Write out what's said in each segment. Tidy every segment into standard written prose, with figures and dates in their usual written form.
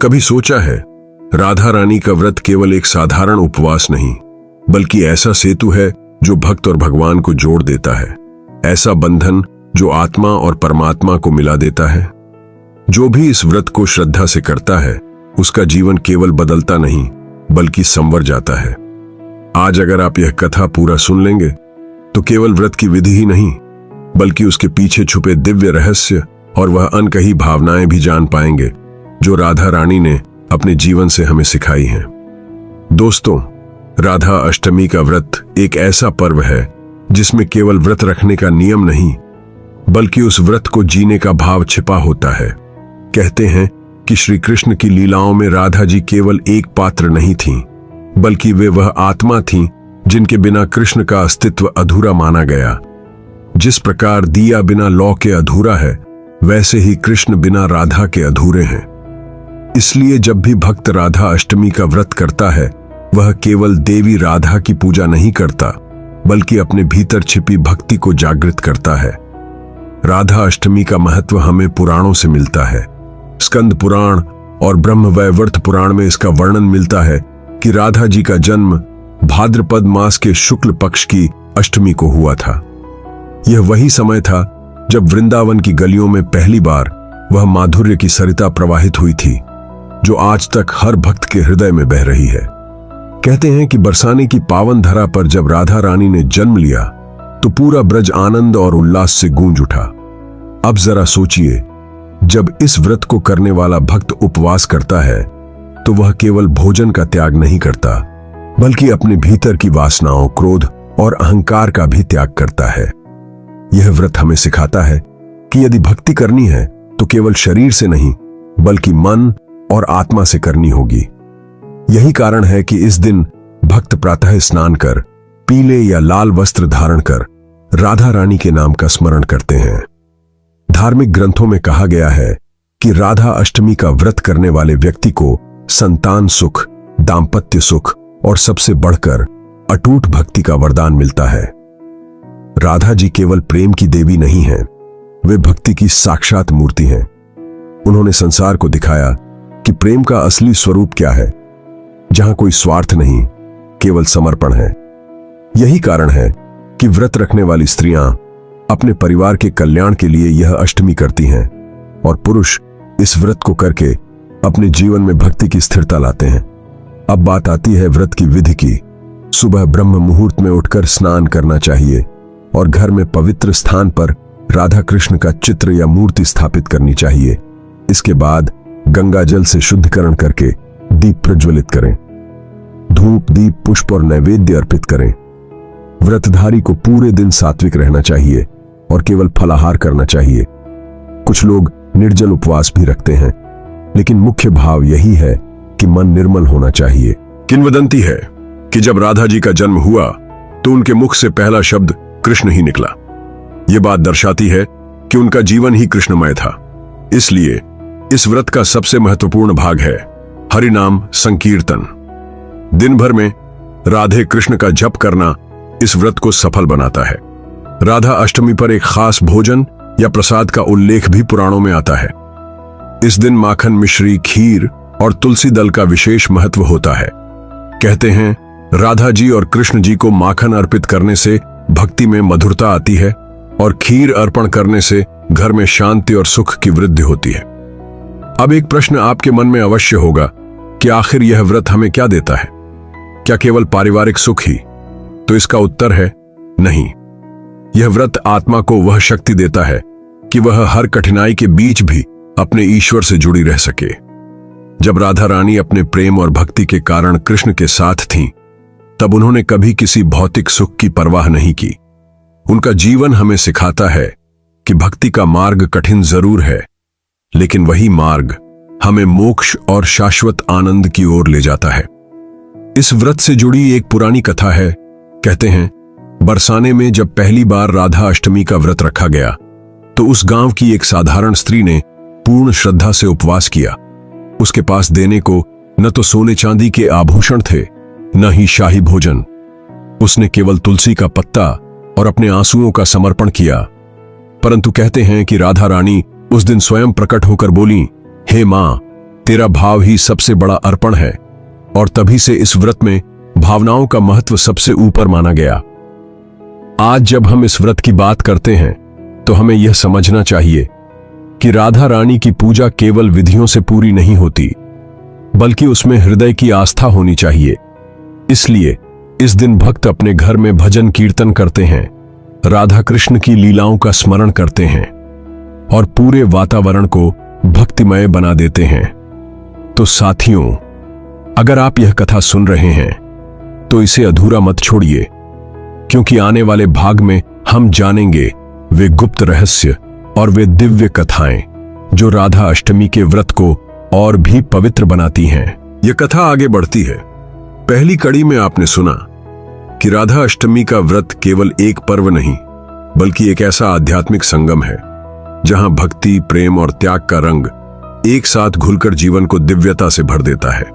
कभी सोचा है, राधा रानी का व्रत केवल एक साधारण उपवास नहीं, बल्कि ऐसा सेतु है जो भक्त और भगवान को जोड़ देता है। ऐसा बंधन जो आत्मा और परमात्मा को मिला देता है। जो भी इस व्रत को श्रद्धा से करता है, उसका जीवन केवल बदलता नहीं, बल्कि संवर जाता है। आज अगर आप यह कथा पूरा सुन लेंगे, तो केवल व्रत की विधि ही नहीं, बल्कि उसके पीछे छुपे दिव्य रहस्य और वह अनकही भावनाएं भी जान पाएंगे, जो राधा रानी ने अपने जीवन से हमें सिखाई हैं। दोस्तों, राधा अष्टमी का व्रत एक ऐसा पर्व है जिसमें केवल व्रत रखने का नियम नहीं, बल्कि उस व्रत को जीने का भाव छिपा होता है। कहते हैं कि श्री कृष्ण की लीलाओं में राधा जी केवल एक पात्र नहीं थीं, बल्कि वे वह आत्मा थीं जिनके बिना कृष्ण का अस्तित्व अधूरा माना गया। जिस प्रकार दिया बिना लौ के अधूरा है, वैसे ही कृष्ण बिना राधा के अधूरे हैं। इसलिए जब भी भक्त राधा अष्टमी का व्रत करता है, वह केवल देवी राधा की पूजा नहीं करता, बल्कि अपने भीतर छिपी भक्ति को जागृत करता है। राधा अष्टमी का महत्व हमें पुराणों से मिलता है। स्कंद पुराण और ब्रह्मवैवर्त पुराण में इसका वर्णन मिलता है कि राधा जी का जन्म भाद्रपद मास के शुक्ल पक्ष की अष्टमी को हुआ था। यह वही समय था जब वृंदावन की गलियों में पहली बार वह माधुर्य की सरिता प्रवाहित हुई थी, जो आज तक हर भक्त के हृदय में बह रही है। कहते हैं कि बरसाने की पावन धरा पर जब राधा रानी ने जन्म लिया, तो पूरा ब्रज आनंद और उल्लास से गूंज उठा। अब जरा सोचिए, जब इस व्रत को करने वाला भक्त उपवास करता है, तो वह केवल भोजन का त्याग नहीं करता, बल्कि अपने भीतर की वासनाओं, क्रोध और अहंकार का भी त्याग करता है। यह व्रत हमें सिखाता है कि यदि भक्ति करनी है, तो केवल शरीर से नहीं, बल्कि मन और आत्मा से करनी होगी। यही कारण है कि इस दिन भक्त प्रातः स्नान कर, पीले या लाल वस्त्र धारण कर राधा रानी के नाम का स्मरण करते हैं। धार्मिक ग्रंथों में कहा गया है कि राधा अष्टमी का व्रत करने वाले व्यक्ति को संतान सुख, दाम्पत्य सुख और सबसे बढ़कर अटूट भक्ति का वरदान मिलता है। राधा जी केवल प्रेम की देवी नहीं हैं, वे भक्ति की साक्षात मूर्ति हैं। उन्होंने संसार को दिखाया कि प्रेम का असली स्वरूप क्या है, जहां कोई स्वार्थ नहीं, केवल समर्पण है। यही कारण है कि व्रत रखने वाली स्त्रियां अपने परिवार के कल्याण के लिए यह अष्टमी करती हैं, और पुरुष इस व्रत को करके अपने जीवन में भक्ति की स्थिरता लाते हैं। अब बात आती है व्रत की विधि की। सुबह ब्रह्म मुहूर्त में उठकर स्नान करना चाहिए और घर में पवित्र स्थान पर राधा कृष्ण का चित्र या मूर्ति स्थापित करनी चाहिए। इसके बाद गंगा जल से शुद्धिकरण करके दीप प्रज्वलित करें। धूप, दीप, पुष्प और नैवेद्य अर्पित करें। व्रतधारी को पूरे दिन सात्विक रहना चाहिए और केवल फलाहार करना चाहिए। कुछ लोग निर्जल उपवास भी रखते हैं, लेकिन मुख्य भाव यही है कि मन निर्मल होना चाहिए। किंवदंती है कि जब राधा जी का जन्म हुआ, तो उनके मुख से पहला शब्द कृष्ण ही निकला। यह बात दर्शाती है कि उनका जीवन ही कृष्णमय था। इसलिए इस व्रत का सबसे महत्वपूर्ण भाग है हरि नाम संकीर्तन। दिन भर में राधे कृष्ण का जप करना इस व्रत को सफल बनाता है। राधा अष्टमी पर एक खास भोजन या प्रसाद का उल्लेख भी पुराणों में आता है। इस दिन माखन, मिश्री, खीर और तुलसी दल का विशेष महत्व होता है। कहते हैं राधा जी और कृष्ण जी को माखन अर्पित करने से भक्ति में मधुरता आती है, और खीर अर्पण करने से घर में शांति और सुख की वृद्धि होती है। अब एक प्रश्न आपके मन में अवश्य होगा कि आखिर यह व्रत हमें क्या देता है? क्या केवल पारिवारिक सुख ही? तो इसका उत्तर है नहीं। यह व्रत आत्मा को वह शक्ति देता है कि वह हर कठिनाई के बीच भी अपने ईश्वर से जुड़ी रह सके। जब राधा रानी अपने प्रेम और भक्ति के कारण कृष्ण के साथ थीं, तब उन्होंने कभी किसी भौतिक सुख की परवाह नहीं की। उनका जीवन हमें सिखाता है कि भक्ति का मार्ग कठिन जरूर है, लेकिन वही मार्ग हमें मोक्ष और शाश्वत आनंद की ओर ले जाता है। इस व्रत से जुड़ी एक पुरानी कथा है। कहते हैं बरसाने में जब पहली बार राधा अष्टमी का व्रत रखा गया, तो उस गांव की एक साधारण स्त्री ने पूर्ण श्रद्धा से उपवास किया। उसके पास देने को न तो सोने चांदी के आभूषण थे, न ही शाही भोजन। उसने केवल तुलसी का पत्ता और अपने आंसुओं का समर्पण किया। परंतु कहते हैं कि राधा रानी उस दिन स्वयं प्रकट होकर बोली, हे मां, तेरा भाव ही सबसे बड़ा अर्पण है और तभी से इस व्रत में भावनाओं का महत्व सबसे ऊपर माना गया। आज जब हम इस व्रत की बात करते हैं तो हमें यह समझना चाहिए कि राधा रानी की पूजा केवल विधियों से पूरी नहीं होती, बल्कि उसमें हृदय की आस्था होनी चाहिए। इसलिए इस दिन भक्त अपने घर में भजन कीर्तन करते हैं, राधा कृष्ण की लीलाओं का स्मरण करते हैं और पूरे वातावरण को भक्तिमय बना देते हैं। तो साथियों, अगर आप यह कथा सुन रहे हैं तो इसे अधूरा मत छोड़िए, क्योंकि आने वाले भाग में हम जानेंगे वे गुप्त रहस्य और वे दिव्य कथाएं जो राधा अष्टमी के व्रत को और भी पवित्र बनाती हैं। यह कथा आगे बढ़ती है। पहली कड़ी में आपने सुना कि राधा अष्टमी का व्रत केवल एक पर्व नहीं, बल्कि एक ऐसा आध्यात्मिक संगम है जहां भक्ति, प्रेम और त्याग का रंग एक साथ घुलकर जीवन को दिव्यता से भर देता है।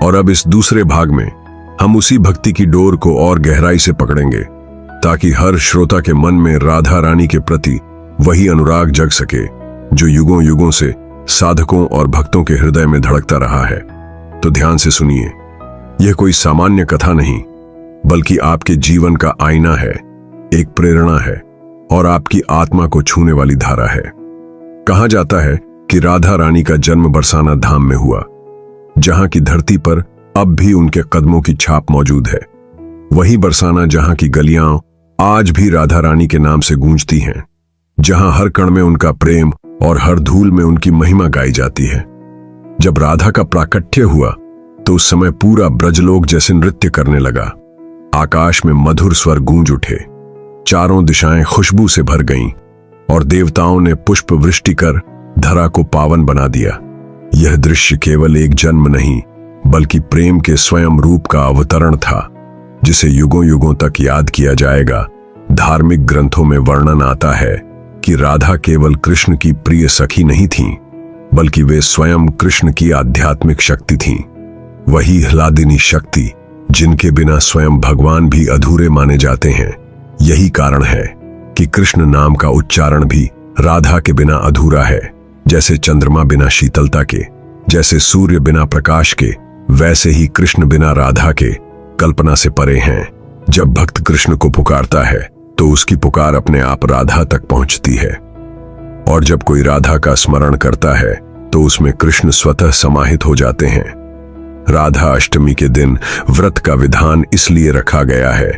और अब इस दूसरे भाग में हम उसी भक्ति की डोर को और गहराई से पकड़ेंगे, ताकि हर श्रोता के मन में राधा रानी के प्रति वही अनुराग जग सके जो युगों युगों से साधकों और भक्तों के हृदय में धड़कता रहा है। तो ध्यान से सुनिए, यह कोई सामान्य कथा नहीं, बल्कि आपके जीवन का आईना है, एक प्रेरणा है और आपकी आत्मा को छूने वाली धारा है। कहा जाता है कि राधा रानी का जन्म बरसाना धाम में हुआ, जहां की धरती पर अब भी उनके कदमों की छाप मौजूद है। वही बरसाना जहां की गलियां आज भी राधा रानी के नाम से गूंजती हैं, जहां हर कण में उनका प्रेम और हर धूल में उनकी महिमा गाई जाती है। जब राधा का प्राकट्य हुआ तो उस समय पूरा ब्रजलोक जैसे नृत्य करने लगा। आकाश में मधुर स्वर गूंज उठे, चारों दिशाएं खुशबू से भर गईं और देवताओं ने पुष्प वृष्टि कर धरा को पावन बना दिया। यह दृश्य केवल एक जन्म नहीं, बल्कि प्रेम के स्वयं रूप का अवतरण था, जिसे युगों युगों तक याद किया जाएगा। धार्मिक ग्रंथों में वर्णन आता है कि राधा केवल कृष्ण की प्रिय सखी नहीं थीं, बल्कि वे स्वयं कृष्ण की आध्यात्मिक शक्ति थीं, वही ह्लादिनी शक्ति जिनके बिना स्वयं भगवान भी अधूरे माने जाते हैं। यही कारण है कि कृष्ण नाम का उच्चारण भी राधा के बिना अधूरा है। जैसे चंद्रमा बिना शीतलता के, जैसे सूर्य बिना प्रकाश के, वैसे ही कृष्ण बिना राधा के कल्पना से परे हैं। जब भक्त कृष्ण को पुकारता है तो उसकी पुकार अपने आप राधा तक पहुंचती है, और जब कोई राधा का स्मरण करता है तो उसमें कृष्ण स्वतः समाहित हो जाते हैं। राधा अष्टमी के दिन व्रत का विधान इसलिए रखा गया है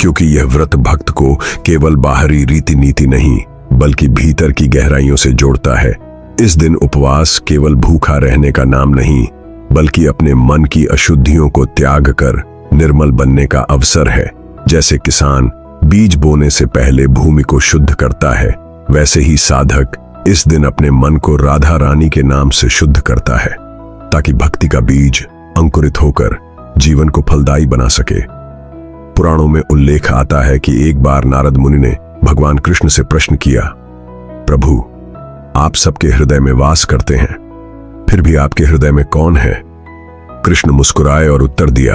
क्योंकि यह व्रत भक्त को केवल बाहरी रीति नीति नहीं, बल्कि भीतर की गहराइयों से जोड़ता है। इस दिन उपवास केवल भूखा रहने का नाम नहीं, बल्कि अपने मन की अशुद्धियों को त्याग कर निर्मल बनने का अवसर है। जैसे किसान बीज बोने से पहले भूमि को शुद्ध करता है, वैसे ही साधक इस दिन अपने मन को राधा रानी के नाम से शुद्ध करता है, ताकि भक्ति का बीज अंकुरित होकर जीवन को फलदायी बना सके। पुराणों में उल्लेख आता है कि एक बार नारद मुनि ने भगवान कृष्ण से प्रश्न किया, प्रभु, आप सबके हृदय में वास करते हैं, फिर भी आपके हृदय में कौन है? कृष्ण मुस्कुराए और उत्तर दिया,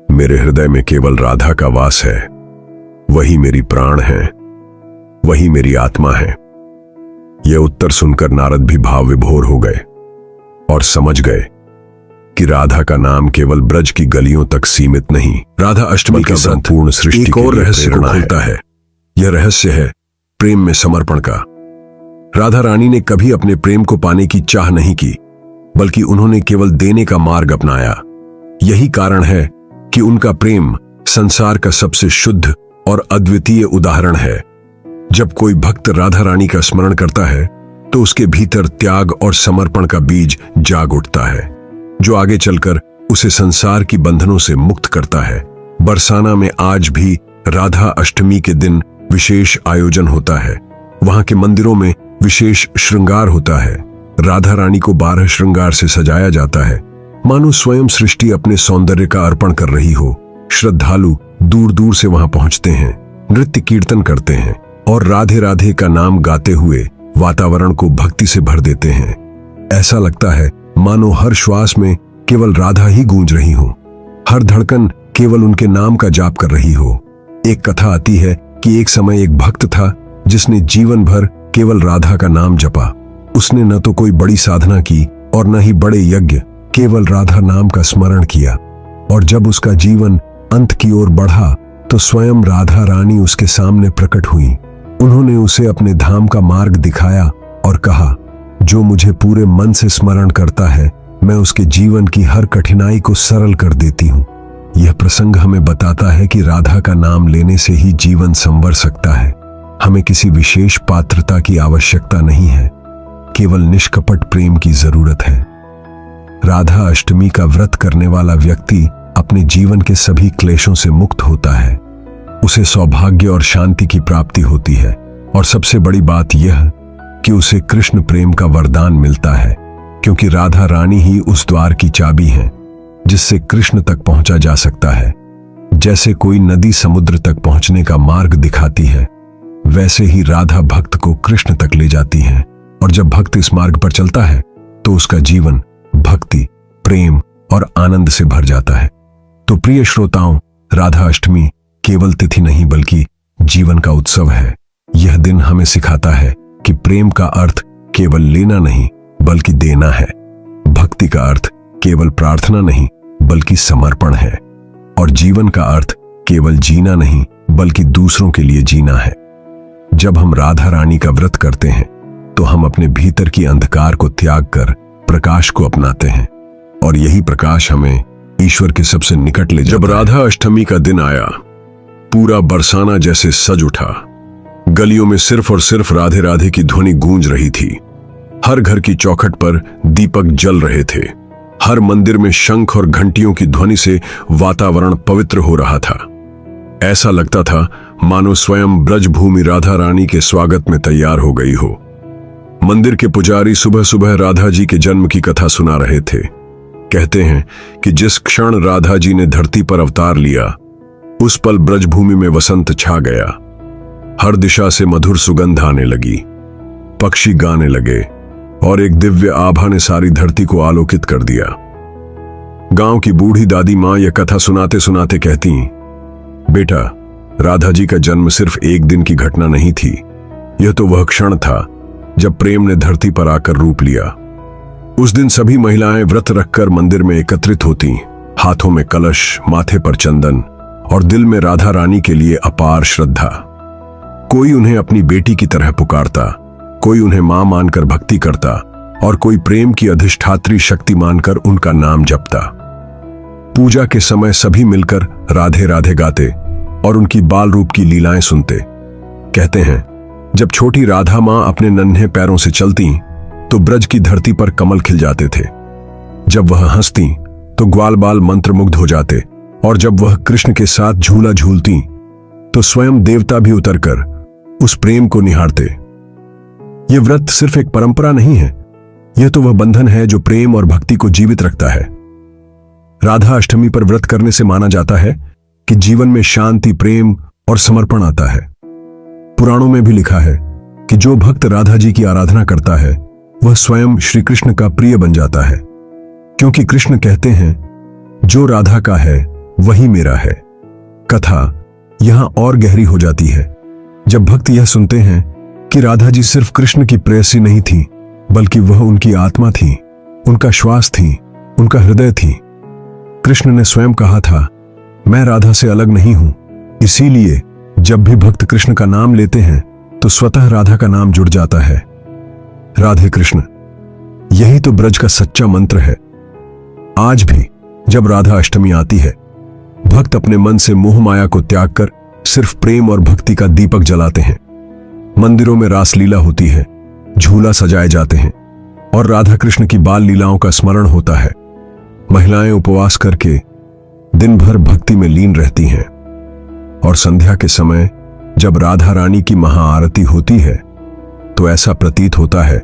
मेरे हृदय में केवल राधा का वास है। वही मेरी प्राण है, वही मेरी आत्मा है। यह उत्तर सुनकर नारद भी भाव विभोर हो गए और समझ गए कि राधा का नाम केवल ब्रज की गलियों तक सीमित नहीं, राधा अष्टमी का संपूर्ण सृष्टि एक और रहस्य को खोलता है। यह रहस्य है प्रेम में समर्पण का। राधा रानी ने कभी अपने प्रेम को पाने की चाह नहीं की, बल्कि उन्होंने केवल देने का मार्ग अपनाया। यही कारण है कि उनका प्रेम संसार का सबसे शुद्ध और अद्वितीय उदाहरण है। जब कोई भक्त राधा रानी का स्मरण करता है तो उसके भीतर त्याग और समर्पण का बीज जाग उठता है, जो आगे चलकर उसे संसार की बंधनों से मुक्त करता है। बरसाना में आज भी राधा अष्टमी के दिन विशेष आयोजन होता है। वहां के मंदिरों में विशेष श्रृंगार होता है। राधा रानी को 12 श्रृंगार से सजाया जाता है, मानो स्वयं सृष्टि अपने सौंदर्य का अर्पण कर रही हो। श्रद्धालु दूर दूर से वहां पहुंचते हैं, नृत्य कीर्तन करते हैं और राधे राधे का नाम गाते हुए वातावरण को भक्ति से भर देते हैं। ऐसा लगता है मानो हर श्वास में केवल राधा ही गूंज रही हो, हर धड़कन केवल उनके नाम का जाप कर रही हो। एक कथा आती है कि एक समय एक भक्त था जिसने जीवन भर केवल राधा का नाम जपा। उसने न तो कोई बड़ी साधना की, और न ही बड़े यज्ञ, केवल राधा नाम का स्मरण किया। और जब उसका जीवन अंत की ओर बढ़ा तो स्वयं राधा रानी उसके सामने प्रकट हुई। उन्होंने उसे अपने धाम का मार्ग दिखाया और कहा, जो मुझे पूरे मन से स्मरण करता है, मैं उसके जीवन की हर कठिनाई को सरल कर देती हूँ। यह प्रसंग हमें बताता है कि राधा का नाम लेने से ही जीवन संवर सकता है। हमें किसी विशेष पात्रता की आवश्यकता नहीं है, केवल निष्कपट प्रेम की जरूरत है। राधा अष्टमी का व्रत करने वाला व्यक्ति अपने जीवन के सभी क्लेशों से मुक्त होता है। उसे सौभाग्य और शांति की प्राप्ति होती है, और सबसे बड़ी बात यह कि उसे कृष्ण प्रेम का वरदान मिलता है, क्योंकि राधा रानी ही उस द्वार की चाबी है जिससे कृष्ण तक पहुंचा जा सकता है। जैसे कोई नदी समुद्र तक पहुंचने का मार्ग दिखाती है, वैसे ही राधा भक्त को कृष्ण तक ले जाती है। और जब भक्त इस मार्ग पर चलता है तो उसका जीवन भक्ति, प्रेम और आनंद से भर जाता है। तो प्रिय श्रोताओं, राधा अष्टमी केवल तिथि नहीं बल्कि जीवन का उत्सव है। यह दिन हमें सिखाता है कि प्रेम का अर्थ केवल लेना नहीं बल्कि देना है। भक्ति का अर्थ केवल प्रार्थना नहीं बल्कि समर्पण है। और जीवन का अर्थ केवल जीना नहीं बल्कि दूसरों के लिए जीना है। जब हम राधा रानी का व्रत करते हैं तो हम अपने भीतर की अंधकार को त्याग कर प्रकाश को अपनाते हैं, और यही प्रकाश हमें ईश्वर के सबसे निकट ले जाता है। जब राधा अष्टमी का दिन आया, पूरा बरसाना जैसे सज उठा। गलियों में सिर्फ और सिर्फ राधे राधे की ध्वनि गूंज रही थी। हर घर की चौखट पर दीपक जल रहे थे। हर मंदिर में शंख और घंटियों की ध्वनि से वातावरण पवित्र हो रहा था। ऐसा लगता था मानो स्वयं ब्रजभूमि राधा रानी के स्वागत में तैयार हो गई हो। मंदिर के पुजारी सुबह सुबह राधा जी के जन्म की कथा सुना रहे थे। कहते हैं कि जिस क्षण राधा जी ने धरती पर अवतार लिया, उस पल ब्रजभूमि में वसंत छा गया। हर दिशा से मधुर सुगंध आने लगी, पक्षी गाने लगे, और एक दिव्य आभा ने सारी धरती को आलोकित कर दिया। गांव की बूढ़ी दादी मां यह कथा सुनाते सुनाते कहती, बेटा, राधा जी का जन्म सिर्फ एक दिन की घटना नहीं थी। यह तो वह क्षण था जब प्रेम ने धरती पर आकर रूप लिया। उस दिन सभी महिलाएं व्रत रखकर मंदिर में एकत्रित होती, हाथों में कलश, माथे पर चंदन और दिल में राधा रानी के लिए अपार श्रद्धा। कोई उन्हें अपनी बेटी की तरह पुकारता, कोई उन्हें मां मानकर भक्ति करता, और कोई प्रेम की अधिष्ठात्री शक्ति मानकर उनका नाम जपता। पूजा के समय सभी मिलकर राधे राधे गाते और उनकी बाल रूप की लीलाएं सुनते। कहते हैं, जब छोटी राधा मां अपने नन्हे पैरों से चलती तो ब्रज की धरती पर कमल खिल जाते थे। जब वह हंसती तो ग्वाल बाल मंत्रमुग्ध हो जाते, और जब वह कृष्ण के साथ झूला झूलती तो स्वयं देवता भी उतरकर उस प्रेम को निहारते। यह व्रत सिर्फ एक परंपरा नहीं है, यह तो वह बंधन है जो प्रेम और भक्ति को जीवित रखता है। राधा अष्टमी पर व्रत करने से माना जाता है कि जीवन में शांति, प्रेम और समर्पण आता है। पुराणों में भी लिखा है कि जो भक्त राधा जी की आराधना करता है वह स्वयं श्री कृष्ण का प्रिय बन जाता है, क्योंकि कृष्ण कहते हैं, जो राधा का है वही मेरा है। कथा यहां और गहरी हो जाती है जब भक्त यह सुनते हैं कि राधा जी सिर्फ कृष्ण की प्रेयसी नहीं थी, बल्कि वह उनकी आत्मा थी, उनका श्वास थी, उनका हृदय थी। कृष्ण ने स्वयं कहा था, मैं राधा से अलग नहीं हूं। इसीलिए जब भी भक्त कृष्ण का नाम लेते हैं तो स्वतः राधा का नाम जुड़ जाता है। राधे कृष्ण, यही तो ब्रज का सच्चा मंत्र है। आज भी जब राधा अष्टमी आती है, भक्त अपने मन से मोह माया को त्याग कर सिर्फ प्रेम और भक्ति का दीपक जलाते हैं। मंदिरों में रासलीला होती है, झूला सजाए जाते हैं और राधा कृष्ण की बाल लीलाओं का स्मरण होता है। महिलाएं उपवास करके दिन भर भक्ति में लीन रहती हैं, और संध्या के समय जब राधा रानी की महाआरती होती है तो ऐसा प्रतीत होता है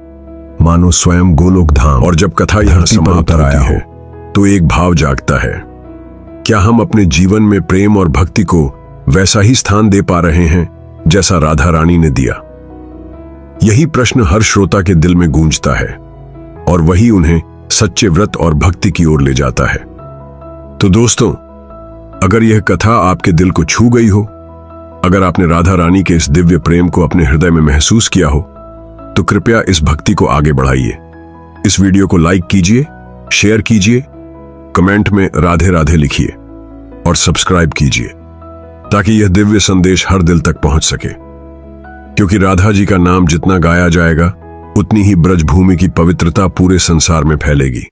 मानो स्वयं गोलोक धाम। और जब कथा यहां समाप्त आया हो तो एक भाव जागता है, क्या हम अपने जीवन में प्रेम और भक्ति को वैसा ही स्थान दे पा रहे हैं जैसा राधा रानी ने दिया? यही प्रश्न हर श्रोता के दिल में गूंजता है, और वही उन्हें सच्चे व्रत और भक्ति की ओर ले जाता है। तो दोस्तों, अगर यह कथा आपके दिल को छू गई हो, अगर आपने राधा रानी के इस दिव्य प्रेम को अपने हृदय में महसूस किया हो, तो कृपया इस भक्ति को आगे बढ़ाइए। इस वीडियो को लाइक कीजिए, शेयर कीजिए, कमेंट में राधे राधे लिखिए और सब्सक्राइब कीजिए ताकि यह दिव्य संदेश हर दिल तक पहुंच सके। क्योंकि राधा जी का नाम जितना गाया जाएगा उतनी ही ब्रजभूमि की पवित्रता पूरे संसार में फैलेगी।